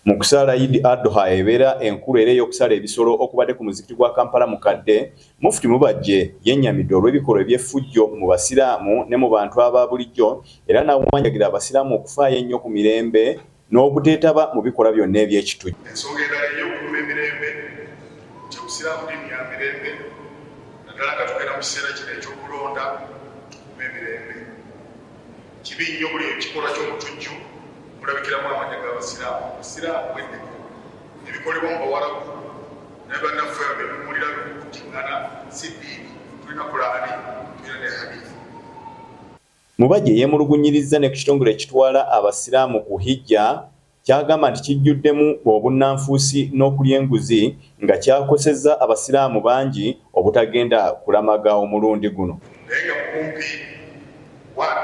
Mu kusala Eid Adha ebeera enkulu era ey'okusala ebisolo okubadde ku muzikiti gwa Kampala mukadde, Mufti Mubajje yennyamidde olw'ebikolwa eby'effujjo mu basiraamu ne mu bantu aba bulijjo era n'awanjagira abasiraamu okufaayo ennyo ku mirembe n'obuteetaba mu bikolwa byonna eby'ekitujju. Ensonga endala ey'okukuuma emirembe nti obusiraamu ddiini ya mirembe naddala nga tugenda mu kiseera kino ekyokulonda okukuuma emirembe. Kibi nnyo buli ekikolwa ky'obutujju kulabikiramu amanya g'abasiraamu. Abasiraamu bwenneko ebikolebwa mu bawarabu naye bannaffe bebiwulira bikukutingana si ddiini, tulina Kulaani, tulina ne hadiisi. Mubajje yeemulugunyiriza ne ku kitongole ekitwala abasiraamu ku hijja kyagamba nti kijjuddemu obunnanfuusi n'okulya enguzi nga kyakosezza abasiraamu bangi obutagenda kulamaga omulundi guno. Naye nga kumpi wano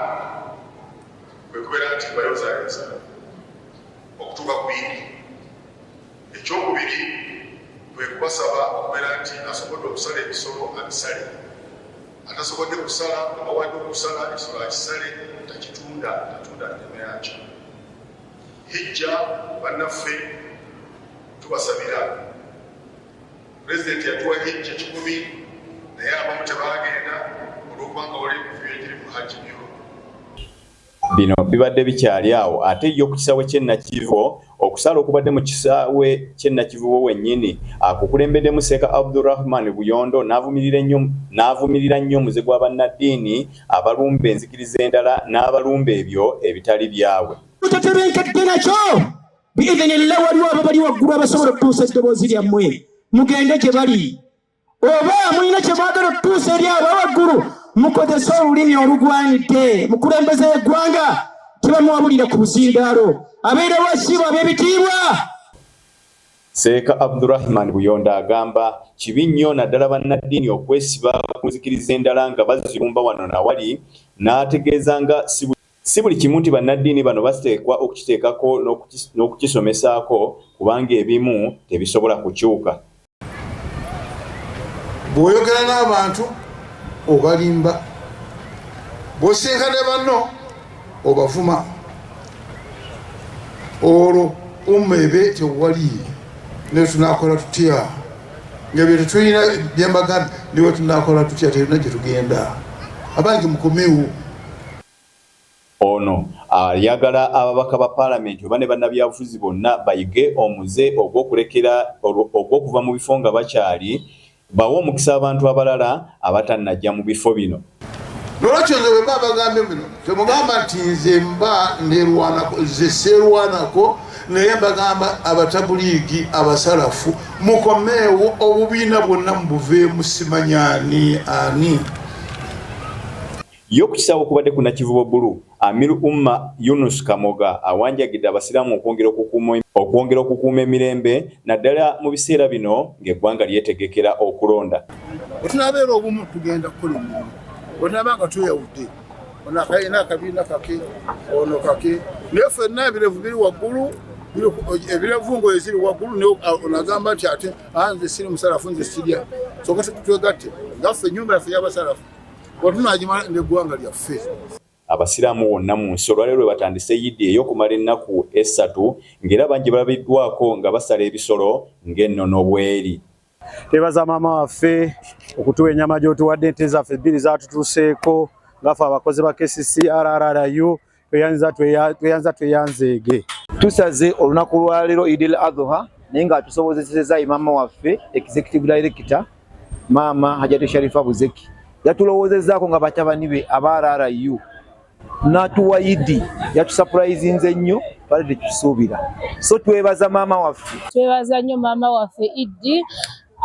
bwe kubeera nti bayozaayoza okutuuka ku Idi. Ekyokubiri kwe kubasaba okubeera nti asobodde okusala ebisolo abisale. Atasobodde kusala abawadde okusala ekisolo akisale, takitunda, tatunda nnyama yakyo. Hijja bannaffe tubasabira. Pulezidenti yatuwa hijja 10 naye abamu tebaagenda olw'okubanga wali ebivyo egiri mu hajji byo. Bino bibadde bikyali awo ate yo ku kisaawe ky'e Nakivubo okusala okubadde mu kisaawe ky'e Nakivubo wennyini akukulembeddemu Seeka Abdurrahman Buyondo n'avumirira nnyo omuze gwa bannaddiini abalumba enzikiriza endala n'abalumba ebyo ebitali byabwe. Tutebenkedde nakyo biidhinillah waliwo abo bali waggulu abasobola okutuusa eddoboozi lyammwe mugende gye bali oba mulina kye mwagala okutuusa eri abo waggulu mukozese olulimi olugwanidde. Mukulembeze eggwanga tebamuwabulira ku buzindaalo abeera wasiibu ab'ebitiibwa. Seeka Abdurrahman Buyondo agamba kibi nnyo naddala bannaddiini okwesiba ku nzikiriza endala nga bazirumba wano na wali, n'ategeeza nga si buli kimu nti bannaddiini bano bateekwa okukiteekako n'okukisomesaako kubanga ebimu tebisobola kukyuka. Bw'oyogera n'abantu obalimba, bw'osinkane banno obavuma, olwo umebe tewaliye ne tunakola tutya ng'ebyo tetulina byembagamba niwe tunakola tutya terina gye tugenda abangi mukomewo. Ono ayagala ababaka ba Paalamenti oba ne bannabyabufuzi bonna bayige omuze ogw'okuva mu bifo nga bakyali bawe omukisa abantu abalala abatannajja mu bifo bino. Nolwekyo nze bwe mba bagambye bino temugamba nti nze mba nderwanako, nze seerwanako, naye mbagamba abatabuliigi abasalafu mukomeewo obubiina bwonna mubuveemu simanyaani ani. Yo ku kisaawe okubadde ku Nakivubo Bulu, Amiru Umma Yunus Kamoga awanjagidde abasiraamu okwongera okukuuma emirembe naddala mu biseera bino ng'eggwanga lyetegekera okulonda. Bwe tunabeera obumu tugenda kukola emirimu, bwe tunaba nga tweyawudde ono akalina akabiina kake ono kake naye ffenna ebirevu biri waggulu, ebirevu ngoye ziri waggulu onagamba nti ate nze siri musalafu nze sirya soka twegatte ngaffe ennyumba yaffe y'abasalafu bwetunagimala n'eggwanga lyaffe. Abasiraamu bonna mu nsi olwaleero lwe batandise Eid ey'okumala ennaku 3 ng'era bangi balabiddwako nga basala ebisolo ng'ennono bweri. Tebaza maama waffe okutuwa ennyama gy'otuwadde, ente zaffe 2 zaatutuuseeko ngaffe abakozi ba KCCRRU tweyanza tweyanzeege. Tusaze olunaku lwaleero Eid al-Adha naye nga tusobozesezza maama waffe Executive Director Maama Hajjati Sharifa Buzeki yatulowoozezaako nga batabani be aba RRU n'atuwa Eid yatusapurayizinze nnyo bale tekisuubira, so twebaza maama waffe. Twebaza nnyo maama waffe Eid,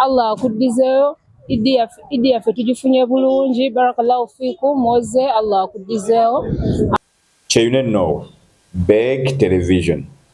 Allah akuddizeeyo Eid yaffe tugifunye bulungi, barakallahu fiikum, moze Allah akuddizeeyo. Kyeyune Noah, Beg Television.